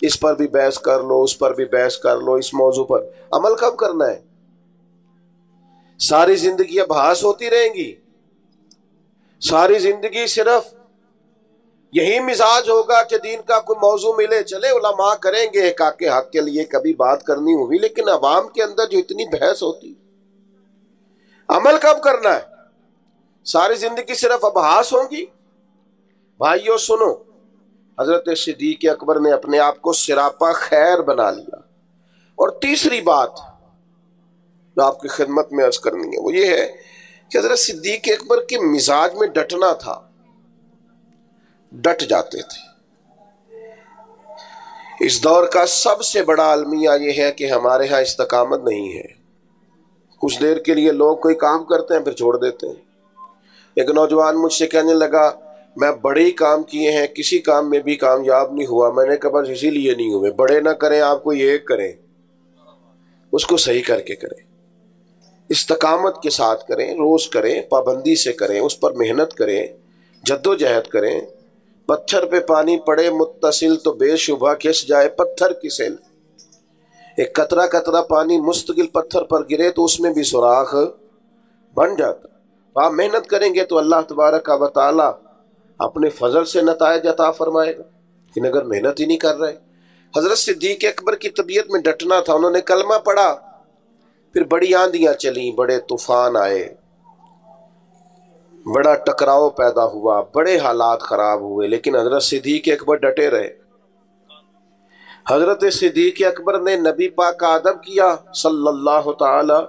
اس پر بھی بحث کر لو، اس پر بھی بحث کر لو، اس موضوع پر عمل کب کرنا ہے؟ ساری زندگی ابحاث ہوتی رہیں گی، ساری زندگی صرف یہی مزاج ہوگا کہ دین کا کوئی موضوع ملے چلے علماء کریں گے حق کے لیے کبھی بات کرنی ہوگی، لیکن عوام کے اندر جو اتنی بحث ہوتی، عمل کب کرنا ہے؟ ساری زندگی صرف ابحاث ہوں گی۔ بھائیو سنو، حضرت صدیق اکبر نے اپنے آپ کو سراپا خیر بنا لیا۔ اور تیسری بات جو آپ کی خدمت میں عرض کرنی ہے وہ یہ ہے کہ حضرت صدیق اکبر کے مزاج میں ڈٹنا تھا، ڈٹ جاتے تھے۔ اس دور کا سب سے بڑا المیہ یہ ہے کہ ہمارے ہاں استقامت نہیں ہے۔ کچھ دیر کے لیے لوگ کوئی کام کرتے ہیں پھر چھوڑ دیتے ہیں۔ ایک نوجوان مجھ سے کہنے لگا میں بڑے ہی کام کیے ہیں، کسی کام میں بھی کامیاب نہیں ہوا۔ میں نے کہا بس اسی لیے نہیں ہوئے، بڑے نہ کریں آپ کوئی ایک کریں، اس کو صحیح کر کے کریں، استقامت کے ساتھ کریں، روز کریں، پابندی سے کریں، اس پر محنت کریں، جد و جہد کریں۔ پتھر پہ پانی پڑے متصل تو بے شبہ کھس جائے پتھر کی سیل۔ ایک قطرہ قطرہ پانی مستقل پتھر پر گرے تو اس میں بھی سوراخ بن جاتا۔ آپ محنت کریں گے تو اللہ تبارک و تعالی اپنے فضل سے نتائج عطا فرمائے گا، لیکن اگر محنت ہی نہیں کر رہے۔ حضرت صدیق اکبر کی طبیعت میں ڈٹنا تھا، انہوں نے کلمہ پڑھا، پھر بڑی آندیاں چلیں، بڑے طوفان آئے، بڑا ٹکراؤ پیدا ہوا، بڑے حالات خراب ہوئے، لیکن حضرت صدیق اکبر ڈٹے رہے۔ حضرت صدیق اکبر نے نبی پاک کا ادب کیا صلی اللہ تعالی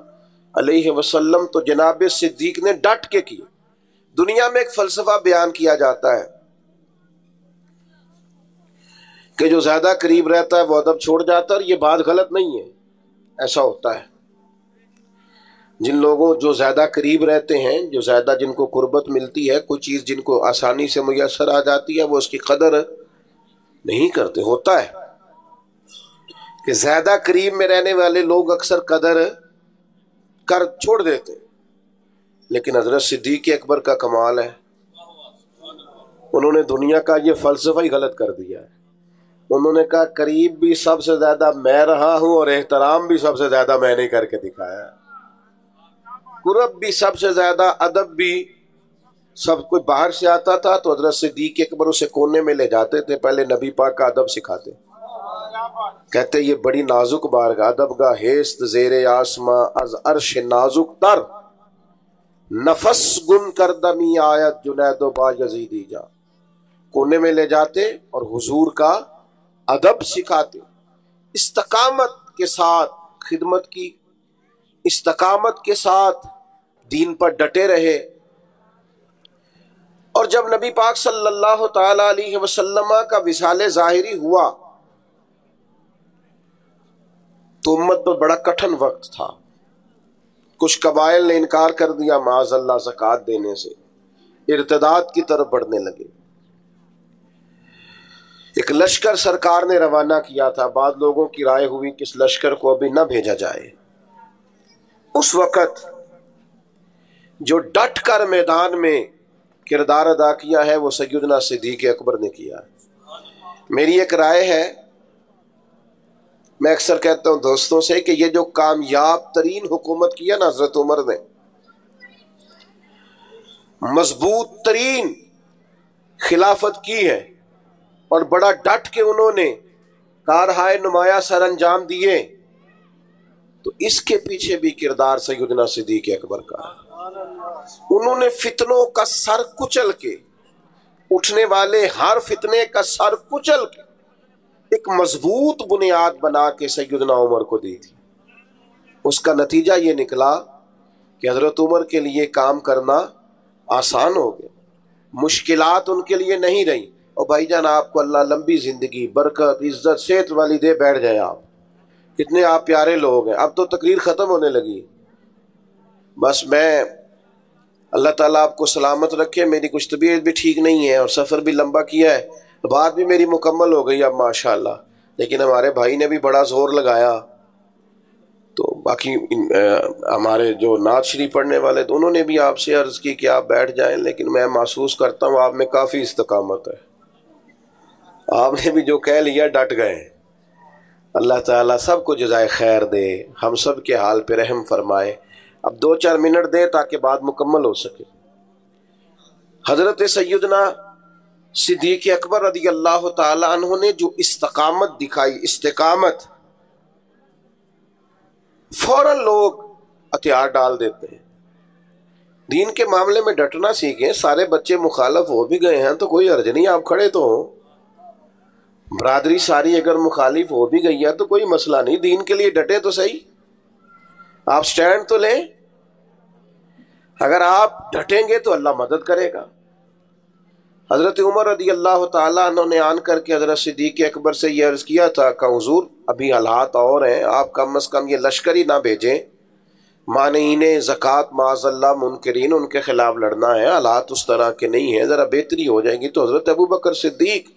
علیہ وسلم، تو جناب صدیق نے ڈٹ کے کیا۔ دنیا میں ایک فلسفہ بیان کیا جاتا ہے کہ جو زیادہ قریب رہتا ہے وہ ادب چھوڑ جاتا ہے، اور یہ بات غلط نہیں ہے، ایسا ہوتا ہے۔ جن لوگوں جو زیادہ قریب رہتے ہیں، جو زیادہ جن کو قربت ملتی ہے، کوئی چیز جن کو آسانی سے میسر آ جاتی ہے، وہ اس کی قدر نہیں کرتے۔ ہوتا ہے کہ زیادہ قریب میں رہنے والے لوگ اکثر قدر کر چھوڑ دیتے، لیکن حضرت صدیق اکبر کا کمال ہے، انہوں نے دنیا کا یہ فلسفہ ہی غلط کر دیا ہے۔ انہوں نے کہا قریب بھی سب سے زیادہ میں رہا ہوں اور احترام بھی سب سے زیادہ میں نے کر کے دکھایا، قرب بھی سب سے زیادہ، ادب بھی۔ سب کوئی باہر سے آتا تھا تو حضرت صدیق اکبر اسے کونے میں لے جاتے تھے، پہلے نبی پاک کا ادب سکھاتے، کہتے یہ بڑی نازک بارگاہ، ادب گاہ ہیست زیر آسماں از عرش نازک تر، نفس گن کردمی آیت جنید و با یزیدی جا۔ کونے میں لے جاتے اور حضور کا ادب سکھاتے، استقامت کے ساتھ خدمت کی، استقامت کے ساتھ دین پر ڈٹے رہے۔ اور جب نبی پاک صلی اللہ تعالی علیہ وسلم کا وصال ظاہری ہوا تو امت پر بڑا کٹھن وقت تھا۔ کچھ قبائل نے انکار کر دیا معاذ اللہ زکوٰۃ دینے سے، ارتداد کی طرف بڑھنے لگے۔ ایک لشکر سرکار نے روانہ کیا تھا، بعض لوگوں کی رائے ہوئی کہ اس لشکر کو ابھی نہ بھیجا جائے۔ اس وقت جو ڈٹ کر میدان میں کردار ادا کیا ہے وہ سیدنا صدیق اکبر نے کیا ہے۔ میری ایک رائے ہے، میں اکثر کہتا ہوں دوستوں سے کہ یہ جو کامیاب ترین حکومت کی ہے نا حضرت عمر نے، مضبوط ترین خلافت کی ہے، اور بڑا ڈٹ کے انہوں نے کارہائے نمایاں سر انجام دیے، تو اس کے پیچھے بھی کردار سیدنا صدیق اکبر کا ہے۔ انہوں نے فتنوں کا سر کچل کے، اٹھنے والے ہر فتنے کا سر کچل کے ایک مضبوط بنیاد بنا کے سیدنا عمر کو دی تھی۔ اس کا نتیجہ یہ نکلا کہ حضرت عمر کے لیے کام کرنا آسان ہو گیا، مشکلات ان کے لیے نہیں رہی۔ اور بھائی جان آپ کو اللہ لمبی زندگی، برکت، عزت، صحت والی دے، بیٹھ جائیں آپ، کتنے آپ پیارے لوگ ہیں۔ اب تو تقریر ختم ہونے لگی، بس میں اللہ تعالیٰ آپ کو سلامت رکھے، میری کچھ طبیعت بھی ٹھیک نہیں ہے اور سفر بھی لمبا کیا ہے، بات بھی میری مکمل ہو گئی اب ماشاءاللہ، لیکن ہمارے بھائی نے بھی بڑا زور لگایا۔ تو باقی ہمارے جو نعت شریف پڑھنے والے تو انہوں نے بھی آپ سے عرض کی کہ آپ بیٹھ جائیں، لیکن میں محسوس کرتا ہوں آپ میں کافی استقامت ہے، آپ نے بھی جو کہہ لیا ڈٹ گئے۔ اللہ تعالیٰ سب کو جزائے خیر دے، ہم سب کے حال پہ رحم فرمائے۔ اب 2-4 منٹ دیں تاکہ بات مکمل ہو سکے۔ حضرت سیدنا صدیق اکبر رضی اللہ تعالی عنہ نے جو استقامت دکھائی، استقامت، فوراً لوگ ہتھیار ڈال دیتے ہیں۔ دین کے معاملے میں ڈٹنا سیکھیں۔ سارے بچے مخالف ہو بھی گئے ہیں تو کوئی حرج نہیں، آپ کھڑے تو ہوں۔ برادری ساری اگر مخالف ہو بھی گئی ہے تو کوئی مسئلہ نہیں، دین کے لیے ڈٹے تو صحیح، آپ سٹینڈ تو لیں۔ اگر آپ ڈٹیں گے تو اللہ مدد کرے گا۔ حضرت عمر رضی اللہ تعالیٰ عنہ نے آن کر کے حضرت صدیق اکبر سے یہ عرض کیا تھا کہ حضور ابھی حالات اور ہیں، آپ کم از کم یہ لشکر ہی نہ بھیجیں، مانعین زکوٰۃ معاذ اللہ منکرین، ان کے خلاف لڑنا ہے، حالات اس طرح کے نہیں ہیں، ذرا بہتری ہو جائے گی۔ تو حضرت ابو بکر صدیق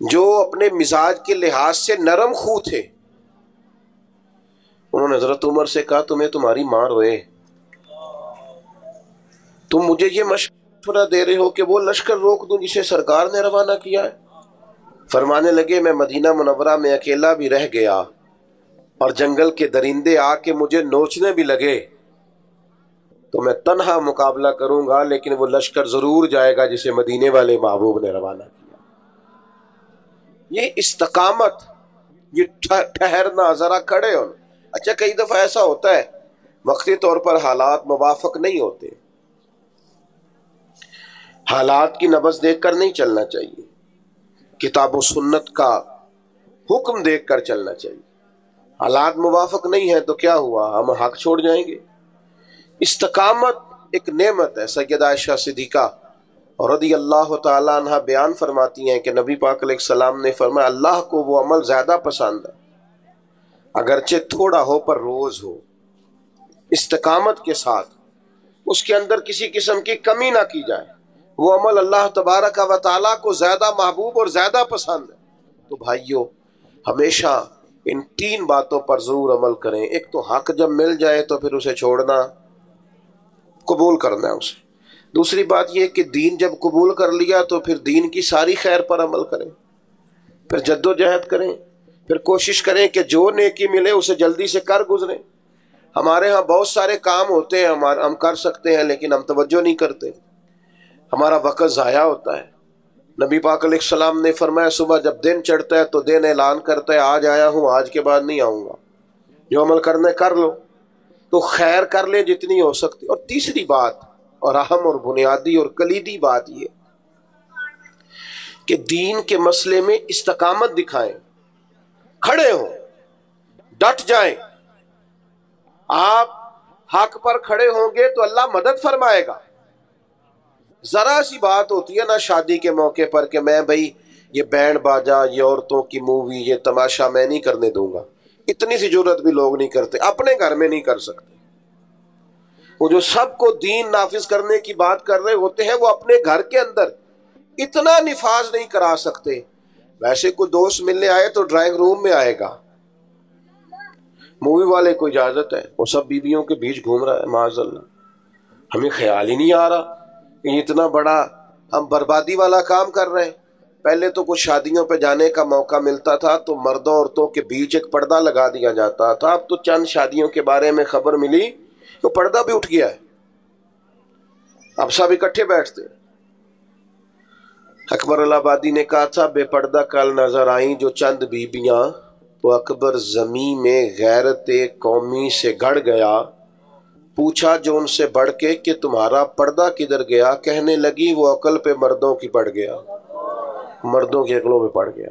جو اپنے مزاج کے لحاظ سے نرم خو تھے، انہوں نے حضرت عمر سے کہا تمہیں تمہاری ماں روئے، تم مجھے یہ مشورہ دے رہے ہو کہ وہ لشکر روک دوں جسے سرکار نے روانہ کیا ہے؟ فرمانے لگے میں مدینہ منورہ میں اکیلا بھی رہ گیا اور جنگل کے درندے آ کے مجھے نوچنے بھی لگے تو میں تنہا مقابلہ کروں گا، لیکن وہ لشکر ضرور جائے گا جسے مدینے والے محبوب نے روانہ کیا۔ یہ استقامت، یہ ٹھہرنا، ذرا کھڑے ہونا۔ اچھا کئی دفعہ ایسا ہوتا ہے وقتی طور پر حالات موافق نہیں ہوتے، حالات کی نبض دیکھ کر نہیں چلنا چاہیے، کتاب و سنت کا حکم دیکھ کر چلنا چاہیے۔ حالات موافق نہیں ہیں تو کیا ہوا، ہم حق چھوڑ جائیں گے؟ استقامت ایک نعمت ہے۔ سیدہ عائشہ صدیقہ رضی اللہ تعالی عنہ بیان فرماتی ہیں کہ نبی پاک علیہ السلام نے فرمایا اللہ کو وہ عمل زیادہ پسند ہے اگرچہ تھوڑا ہو پر روز ہو، استقامت کے ساتھ، اس کے اندر کسی قسم کی کمی نہ کی جائے، وہ عمل اللہ تبارک و تعالیٰ کو زیادہ محبوب اور زیادہ پسند ہے۔ تو بھائیو ہمیشہ ان 3 باتوں پر ضرور عمل کریں۔ ایک تو حق جب مل جائے تو پھر اسے چھوڑنا، قبول کرنا ہے اسے۔ دوسری بات یہ کہ دین جب قبول کر لیا تو پھر دین کی ساری خیر پر عمل کریں، پھر جد و جہد کریں، پھر کوشش کریں کہ جو نیکی ملے اسے جلدی سے کر گزریں۔ ہمارے ہاں بہت سارے کام ہوتے ہیں ہم کر سکتے ہیں لیکن ہم توجہ نہیں کرتے، ہمارا وقت ضائع ہوتا ہے۔ نبی پاک علیہ السلام نے فرمایا صبح جب دن چڑھتا ہے تو دن اعلان کرتا ہے آج آیا ہوں، آج کے بعد نہیں آؤں گا، جو عمل کرنا ہے کر لو، تو خیر کر لیں جتنی ہو سکتی۔ اور تیسری بات اور اہم اور بنیادی اور کلیدی بات یہ کہ دین کے مسئلے میں استقامت دکھائیں، کھڑے ہوں، ڈٹ جائیں۔ آپ حق پر کھڑے ہوں گے تو اللہ مدد فرمائے گا۔ ذرا سی بات ہوتی ہے نا شادی کے موقع پر کہ میں بھائی یہ بینڈ باجا، یہ عورتوں کی مووی، یہ تماشا میں نہیں کرنے دوں گا، اتنی سی جرت بھی لوگ نہیں کرتے، اپنے گھر میں نہیں کر سکتے۔ وہ جو سب کو دین نافذ کرنے کی بات کر رہے ہوتے ہیں وہ اپنے گھر کے اندر اتنا نفاذ نہیں کرا سکتے۔ ویسے کوئی دوست ملنے آئے تو ڈرائنگ روم میں آئے گا، مووی والے کو اجازت ہے، وہ سب بیویوں کے بیچ گھوم رہا ہے، معاذ اللہ۔ ہمیں خیال ہی نہیں آ رہا کہ اتنا بڑا ہم بربادی والا کام کر رہے ہیں۔ پہلے تو کچھ شادیوں پہ جانے کا موقع ملتا تھا تو مردوں عورتوں کے بیچ ایک پردہ لگا دیا جاتا تھا، اب تو چند شادیوں کے بارے میں خبر ملی تو پردہ بھی اٹھ گیا ہے، اب سب اکٹھے بیٹھتے ہیں۔ اکبر الہ آبادی نے کہا تھا بے پردہ کل نظر آئیں جو چند بیبیاں، تو اکبر زمین میں غیرت قومی سے گڑ گیا، پوچھا جو ان سے بڑھ کے کہ تمہارا پردہ کدھر گیا؟ کہنے لگی وہ عقل پہ مردوں کی پڑ گیا، مردوں کی عقلوں پہ پڑ گیا،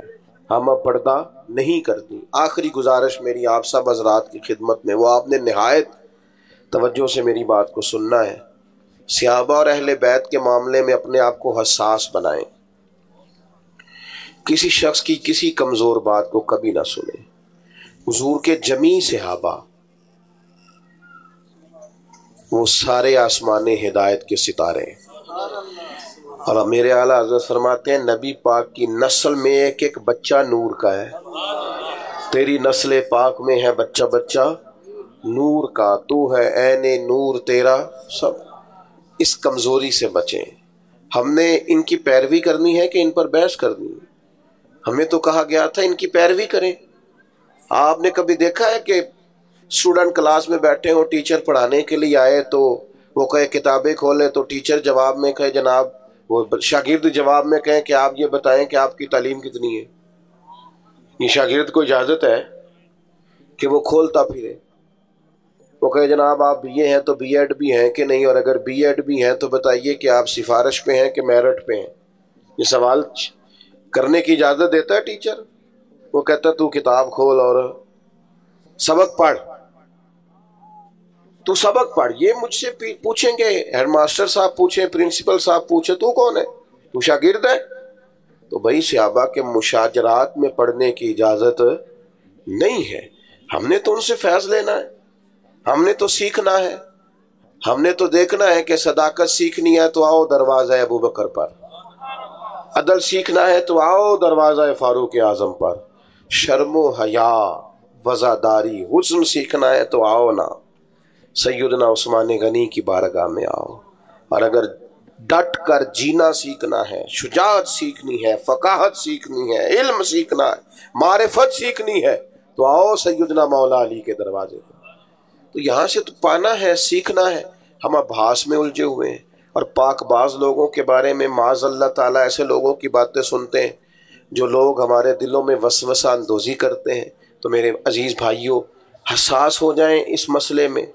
ہم اب پردہ نہیں کرتی۔ آخری گزارش میری آپ سب حضرات کی خدمت میں، وہ آپ نے نہایت توجہ سے میری بات کو سننا ہے۔ صحابہ اور اہل بیت کے معاملے میں اپنے آپ کو حساس بنائیں، کسی شخص کی کسی کمزور بات کو کبھی نہ سنیں۔ حضور کے جمیع صحابہ وہ سارے آسمان ہدایت کے ستارے ہیں، اور میرے اعلیٰ حضرت فرماتے ہیں نبی پاک کی نسل میں ایک ایک بچہ نور کا ہے، تیری نسل پاک میں ہے بچہ بچہ نور کا، تو ہے عین نور تیرا سب۔ اس کمزوری سے بچیں۔ ہم نے ان کی پیروی کرنی ہے کہ ان پر بحث کرنی ہے؟ ہمیں تو کہا گیا تھا ان کی پیروی کریں۔ آپ نے کبھی دیکھا ہے کہ اسٹوڈنٹ کلاس میں بیٹھے ہوں، ٹیچر پڑھانے کے لیے آئے تو وہ کہے کتابیں کھولیں، تو ٹیچر جواب میں کہے جناب، وہ شاگرد جواب میں کہیں کہ آپ یہ بتائیں کہ آپ کی تعلیم کتنی ہے؟ یہ شاگرد کو اجازت ہے کہ وہ کھولتا پھرے؟ وہ کہے جناب آپ بی اے ہیں تو بی ایڈ بھی ہیں کہ نہیں، اور اگر بی ایڈ بھی ہیں تو بتائیے کہ آپ سفارش پہ ہیں کہ میرٹ پہ ہیں؟ یہ سوال کرنے کی اجازت دیتا ہے ٹیچر؟ وہ کہتا ہے تو کتاب کھول اور سبق پڑھ، تو سبق پڑھ۔ یہ مجھ سے پوچھیں گے، ہیڈ ماسٹر صاحب پوچھیں، پرنسپل صاحب پوچھیں، تو کون ہے؟ تو شاگرد ہے؟ تو بھائی صحابہ کے مشاجرات میں پڑھنے کی اجازت نہیں ہے۔ ہم نے تو ان سے فیض لینا ہے، ہم نے تو سیکھنا ہے، ہم نے تو دیکھنا ہے کہ صداقت سیکھنی ہے تو آؤ دروازہ ابو بکر پر، عدل سیکھنا ہے تو آؤ دروازہ فاروق اعظم پر، شرم و حیا، وزاداری، حسن سیکھنا ہے تو آؤ نا سیدنا عثمان غنی کی بارگاہ میں آؤ، اور اگر ڈٹ کر جینا سیکھنا ہے، شجاعت سیکھنی ہے، فقاہت سیکھنی ہے، علم سیکھنا ہے، معرفت سیکھنی ہے تو آؤ سیدنا مولا علی کے دروازے پر۔ تو یہاں سے تو پانا ہے، سیکھنا ہے۔ ہم ابحاث میں الجھے ہوئے ہیں، اور پاک باز لوگوں کے بارے میں معاذ اللہ تعالیٰ ایسے لوگوں کی باتیں سنتے ہیں جو لوگ ہمارے دلوں میں وسوسہ اندوزی کرتے ہیں۔ تو میرے عزیز بھائیوں، حساس ہو جائیں اس مسئلے میں،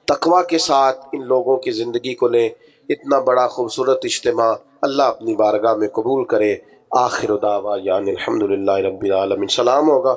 تقوی کے ساتھ ان لوگوں کی زندگی کو لیں۔ اتنا بڑا خوبصورت اجتماع اللہ اپنی بارگاہ میں قبول کرے۔ آخر دعوانا الحمدللہ رب العالمین۔ سلام ہوگا۔